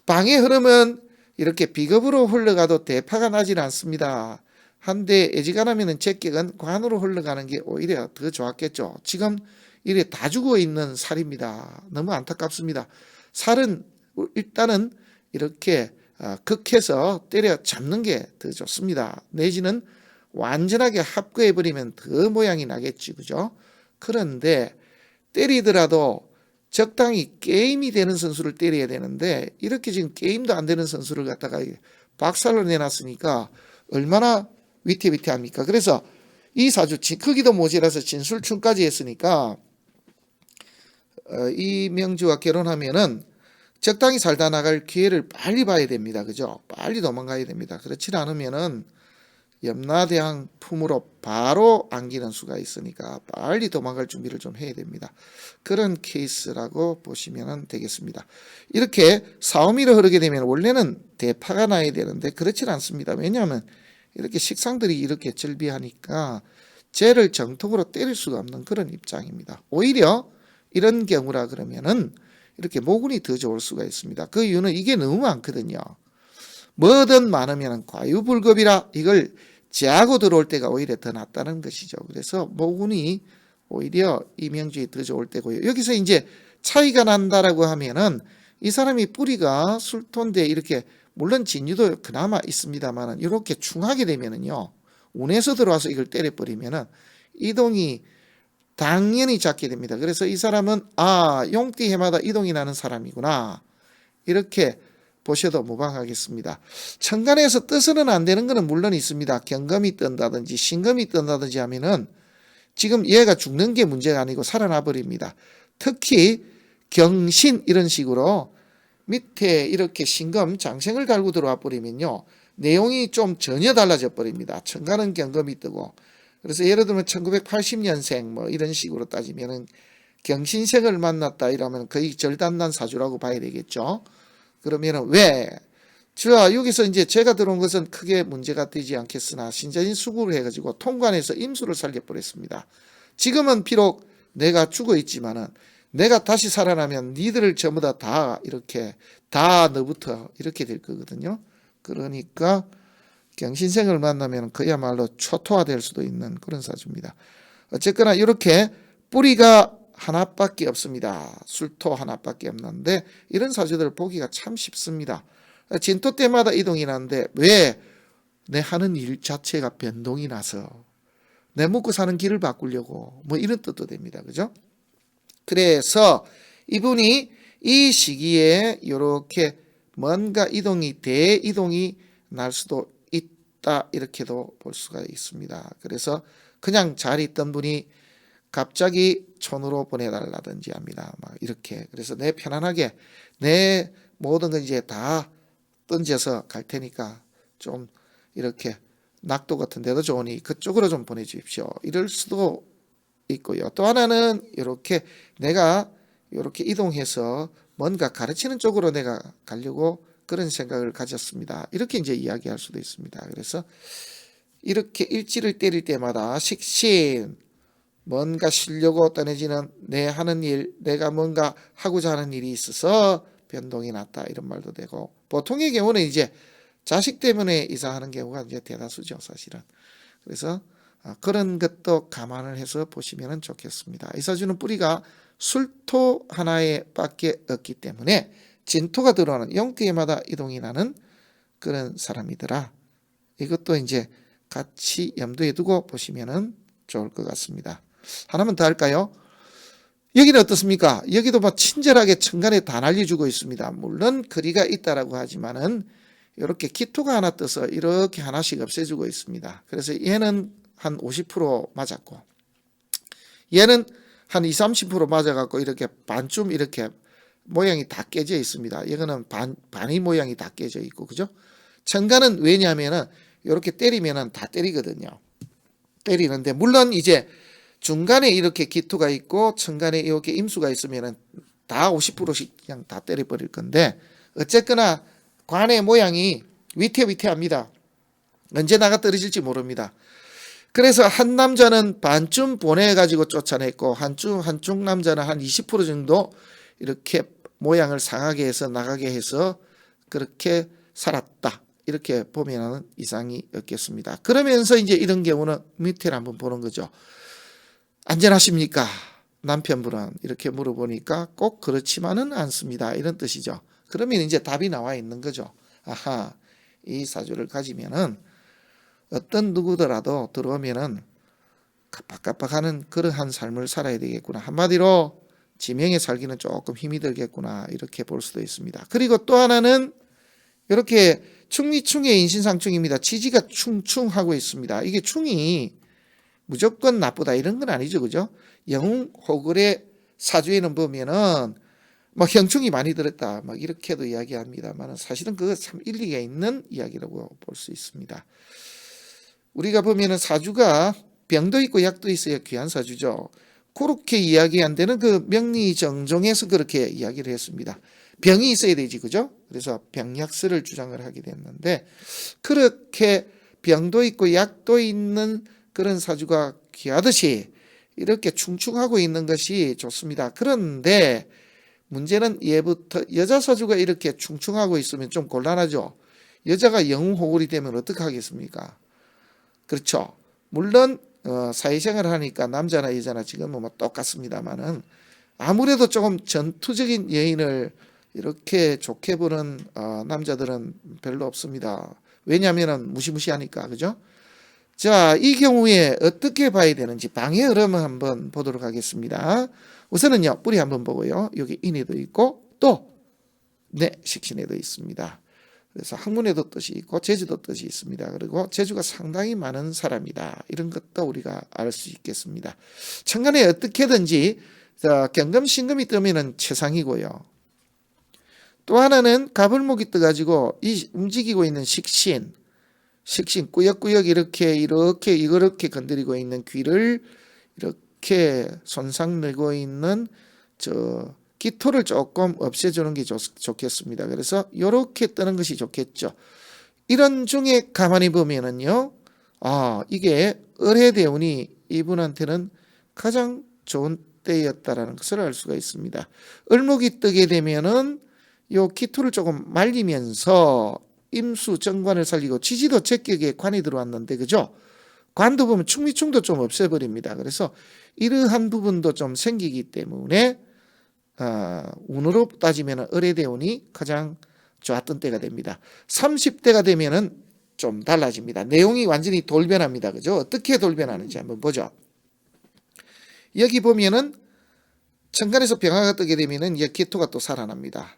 방의 흐름은 이렇게 비겁으로 흘러가도 대파가 나질 않습니다. 한데 애지간하면 적격은 관으로 흘러가는 게 오히려 더 좋았겠죠. 지금 이래 다 죽어 있는 살입니다. 너무 안타깝습니다. 살은 일단은 이렇게 극해서 때려 잡는 게 더 좋습니다. 내지는 완전하게 합거해버리면 더 모양이 나겠지, 그죠? 그런데 때리더라도 적당히 게임이 되는 선수를 때려야 되는데 이렇게 지금 게임도 안 되는 선수를 갖다가 박살로 내놨으니까 얼마나 위태위태합니까? 그래서 이 사주 크기도 모자라서 진술충까지 했으니까 이 명주와 결혼하면은 적당히 살다 나갈 기회를 빨리 봐야 됩니다. 그죠? 빨리 도망가야 됩니다. 그렇지 않으면은 염라대왕 품으로 바로 안기는 수가 있으니까 빨리 도망갈 준비를 좀 해야 됩니다. 그런 케이스라고 보시면 되겠습니다. 이렇게 사오미로 흐르게 되면 원래는 대파가 나야 되는데 그렇지는 않습니다. 왜냐하면 이렇게 식상들이 이렇게 절비하니까 쟤를 정통으로 때릴 수가 없는 그런 입장입니다. 오히려 이런 경우라 그러면은 이렇게 모군이 더 좋을 수가 있습니다. 그 이유는 이게 너무 많거든요. 뭐든 많으면 과유불급이라 이걸 제하고 들어올 때가 오히려 더 낫다는 것이죠. 그래서 모군이 오히려 이명주에 더 좋을 때고요. 여기서 이제 차이가 난다라고 하면은 이 사람이 뿌리가 술토인데 이렇게 물론 진유도 그나마 있습니다만은 이렇게 충하게 되면은요, 운에서 들어와서 이걸 때려버리면은 이동이 당연히 작게 됩니다. 그래서 이 사람은 용띠 해마다 이동이 나는 사람이구나 이렇게 보셔도 무방하겠습니다. 천간에서 떠서는 안 되는 것은 물론 있습니다. 경금이 뜬다든지 신금이 뜬다든지 하면은 지금 얘가 죽는 게 문제가 아니고 살아나 버립니다. 특히 경신 이런 식으로 밑에 이렇게 신금 장생을 달고 들어와 버리면요, 내용이 좀 전혀 달라져 버립니다. 천간은 경금이 뜨고, 그래서 예를 들면 1980년생 뭐 이런 식으로 따지면은 경신생을 만났다 이러면 거의 절단난 사주라고 봐야 되겠죠. 그러면은 왜? 자, 여기서 이제 제가 들어온 것은 크게 문제가 되지 않겠으나 신자진 수구를 해가지고 통관해서 임수를 살려버렸습니다. 지금은 비록 내가 죽어 있지만은 내가 다시 살아나면 니들을 전부 다 이렇게 다 너부터 이렇게 될 거거든요. 그러니까 경신생을 만나면 그야말로 초토화될 수도 있는 그런 사주입니다. 어쨌거나 이렇게 뿌리가 하나밖에 없습니다. 술토 하나밖에 없는데 이런 사주들을 보기가 참 쉽습니다. 진토 때마다 이동이 나는데 왜? 내 하는 일 자체가 변동이 나서 내 먹고 사는 길을 바꾸려고 뭐 이런 뜻도 됩니다. 그죠? 그래서 이분이 이 시기에 이렇게 뭔가 이동이 대이동이 날 수도 있다 이렇게도 볼 수가 있습니다. 그래서 그냥 잘 있던 분이 갑자기 촌으로 보내달라든지 합니다. 막 이렇게. 그래서 내 편안하게 내 모든 걸 이제 다 던져서 갈 테니까 좀 이렇게 낙도 같은 데도 좋으니 그쪽으로 좀 보내주십시오. 이럴 수도 있고요. 또 하나는 이렇게 내가 이렇게 이동해서 뭔가 가르치는 쪽으로 내가 가려고 그런 생각을 가졌습니다. 이렇게 이제 이야기할 수도 있습니다. 그래서 이렇게 일지를 때릴 때마다 식신 뭔가 쉬려고 떠내지는 내 하는 일, 내가 뭔가 하고자 하는 일이 있어서 변동이 났다 이런 말도 되고, 보통의 경우는 이제 자식 때문에 이사하는 경우가 이제 대다수죠, 사실은. 그래서 그런 것도 감안을 해서 보시면 좋겠습니다. 이 사주는 뿌리가 술토 하나에 밖에 없기 때문에 진토가 들어오는 용띠에마다 이동이 나는 그런 사람이더라. 이것도 이제 같이 염두에 두고 보시면 좋을 것 같습니다. 하나만 더 할까요? 여기는 어떻습니까? 여기도 막 친절하게 천간에 다 날려주고 있습니다. 물론 거리가 있다라고 하지만은 이렇게 기토가 하나 떠서 이렇게 하나씩 없애주고 있습니다. 그래서 얘는 한 50% 맞았고 얘는 한 20, 30% 맞아갖고 이렇게 반쯤 이렇게 모양이 다 깨져 있습니다. 이거는 반이 모양이 다 깨져 있고, 그죠? 천간은 왜냐하면은 이렇게 때리면은 다 때리거든요. 때리는데 물론 이제 중간에 이렇게 기토가 있고 천간에 이렇게 임수가 있으면은 다 50%씩 그냥 다 때려버릴 건데, 어쨌거나 관의 모양이 위태위태합니다. 언제 나가 떨어질지 모릅니다. 그래서 한 남자는 반쯤 보내가지고 쫓아냈고 한쪽 남자는 한 20% 정도 이렇게 모양을 상하게 해서 나가게 해서 그렇게 살았다. 이렇게 보면 이상이 없겠습니다. 그러면서 이제 이런 경우는 밑에를 한번 보는 거죠. 안전하십니까? 남편분은 이렇게 물어보니까 꼭 그렇지만은 않습니다. 이런 뜻이죠. 그러면 이제 답이 나와 있는 거죠. 아하, 이 사주를 가지면은 어떤 누구더라도 들어오면은 깜빡깜빡하는 그러한 삶을 살아야 되겠구나. 한마디로 지명에 살기는 조금 힘이 들겠구나. 이렇게 볼 수도 있습니다. 그리고 또 하나는 이렇게 충리충의 인신상충입니다. 지지가 충충하고 있습니다. 이게 충이 무조건 나쁘다 이런 건 아니죠, 그죠? 영호글의 사주에는 보면은 뭐 형충이 많이 들었다, 막 이렇게도 이야기합니다만 사실은 그거 참 일리가 있는 이야기라고 볼 수 있습니다. 우리가 보면은 사주가 병도 있고 약도 있어야 귀한 사주죠. 그렇게 이야기 안 되는 그 명리정종에서 그렇게 이야기를 했습니다. 병이 있어야 되지, 그죠? 그래서 병약스를 주장을 하게 됐는데, 그렇게 병도 있고 약도 있는 그런 사주가 귀하듯이 이렇게 충충하고 있는 것이 좋습니다. 그런데 문제는 예부터 여자 사주가 이렇게 충충하고 있으면 좀 곤란하죠. 여자가 영웅호월이 되면 어떡하겠습니까? 그렇죠. 물론 사회생활을 하니까 남자나 여자나 지금은 뭐 똑같습니다만은 아무래도 조금 전투적인 여인을 이렇게 좋게 보는 남자들은 별로 없습니다. 왜냐하면 무시무시하니까, 그죠? 자, 이 경우에 어떻게 봐야 되는지 방해 흐름을 한번 보도록 하겠습니다. 우선은요, 뿌리 한번 보고요. 여기 인에도 있고 또 식신에도 있습니다. 그래서 학문에도 뜻이 있고 제주도 뜻이 있습니다. 그리고 제주가 상당히 많은 사람이다. 이런 것도 우리가 알 수 있겠습니다. 천간에 어떻게든지 경금신금이 뜨면은 최상이고요. 또 하나는 가불목이 떠가지고 이 움직이고 있는 식신 꾸역꾸역 이렇게 건드리고 있는 귀를 이렇게 손상 내고 있는 기토를 조금 없애주는 게 좋겠습니다. 그래서 이렇게 뜨는 것이 좋겠죠. 이런 중에 가만히 보면은요, 이게 을해대운이 이분한테는 가장 좋은 때였다라는 것을 알 수가 있습니다. 을목이 뜨게 되면은 요 기토를 조금 말리면서 임수 정관을 살리고 지지도 제격에 관이 들어왔는데, 그죠? 관도 보면 충미충도 좀 없애버립니다. 그래서 이러한 부분도 좀 생기기 때문에 운으로 따지면 을해대운이 가장 좋았던 때가 됩니다. 30대가 되면은 좀 달라집니다. 내용이 완전히 돌변합니다. 그죠? 어떻게 돌변하는지 한번 보죠. 여기 보면은 천간에서 병화가 뜨게 되면은 기토가 또 살아납니다.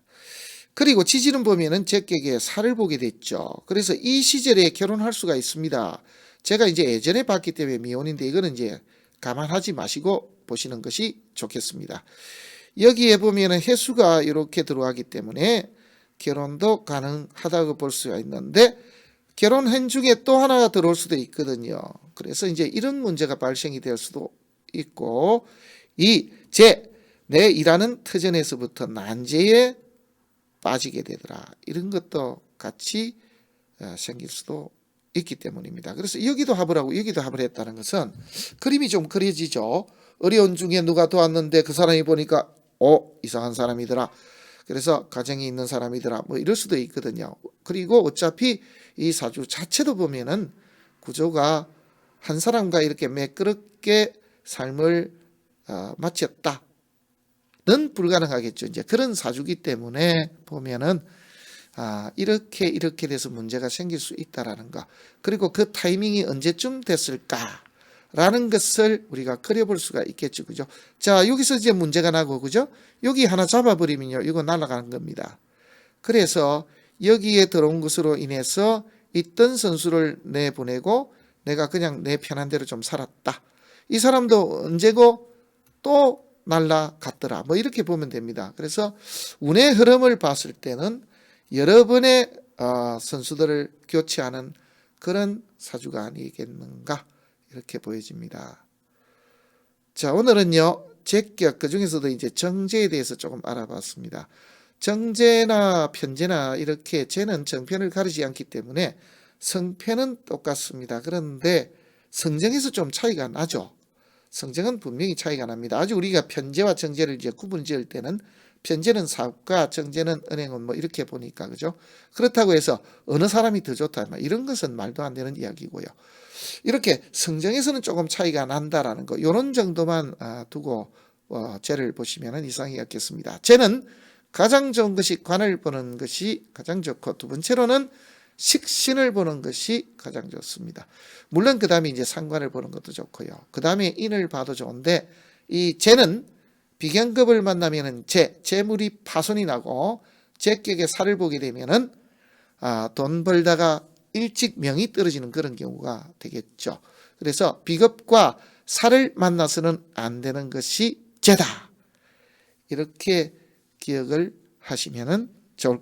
그리고 지지는 보면은 제격에 살을 보게 됐죠. 그래서 이 시절에 결혼할 수가 있습니다. 제가 이제 예전에 봤기 때문에 미혼인데 이거는 이제 감안하지 마시고 보시는 것이 좋겠습니다. 여기에 보면은 해수가 이렇게 들어가기 때문에 결혼도 가능하다고 볼 수가 있는데, 결혼한 중에 또 하나가 들어올 수도 있거든요. 그래서 이제 이런 문제가 발생이 될 수도 있고, 내 일하는 터전에서부터 난제에 빠지게 되더라. 이런 것도 같이 생길 수도 있기 때문입니다. 그래서 여기도 합을 하고 여기도 합을 했다는 것은 그림이 좀 그려지죠. 어려운 중에 누가 도왔는데 그 사람이 보니까 이상한 사람이더라. 그래서 가정이 있는 사람이더라. 뭐 이럴 수도 있거든요. 그리고 어차피 이 사주 자체도 보면은 구조가 한 사람과 이렇게 매끄럽게 삶을 마쳤다. 는 불가능하겠죠. 이제 그런 사주기 때문에 보면은 이렇게 돼서 문제가 생길 수 있다라는 거. 그리고 그 타이밍이 언제쯤 됐을까라는 것을 우리가 그려볼 수가 있겠죠. 그죠? 자, 여기서 이제 문제가 나고, 그죠? 여기 하나 잡아버리면요, 이거 날아가는 겁니다. 그래서 여기에 들어온 것으로 인해서 있던 선수를 내보내고 내가 그냥 내 편한 대로 좀 살았다. 이 사람도 언제고 또 날라갔더라. 뭐 이렇게 보면 됩니다. 그래서 운의 흐름을 봤을 때는 여러 번의 선수들을 교체하는 그런 사주가 아니겠는가, 이렇게 보여집니다. 자, 오늘은요, 제격 그중에서도 이제 정제에 대해서 조금 알아봤습니다. 정제나 편제나 이렇게 제는 정편을 가리지 않기 때문에 성편은 똑같습니다. 그런데 성정에서 좀 차이가 나죠. 성정은 분명히 차이가 납니다. 아주 우리가 편제와 정제를 이제 구분 지을 때는 편제는 사업가, 정제는 은행은 뭐 이렇게 보니까, 그죠? 그렇다고 해서 어느 사람이 더 좋다, 이런 것은 말도 안 되는 이야기고요. 이렇게 성정에서는 조금 차이가 난다라는 거, 이런 정도만 두고 제를 보시면 이상이 없겠습니다. 제는 가장 좋은 것이 관을 보는 것이 가장 좋고, 두 번째로는 식신을 보는 것이 가장 좋습니다. 물론 그 다음에 이제 상관을 보는 것도 좋고요. 그 다음에 인을 봐도 좋은데, 이 재는 비견급을 만나면은 재물이 파손이 나고 재격에 살을 보게 되면은 돈 벌다가 일찍 명이 떨어지는 그런 경우가 되겠죠. 그래서 비겁과 살을 만나서는 안 되는 것이 재다. 이렇게 기억을 하시면은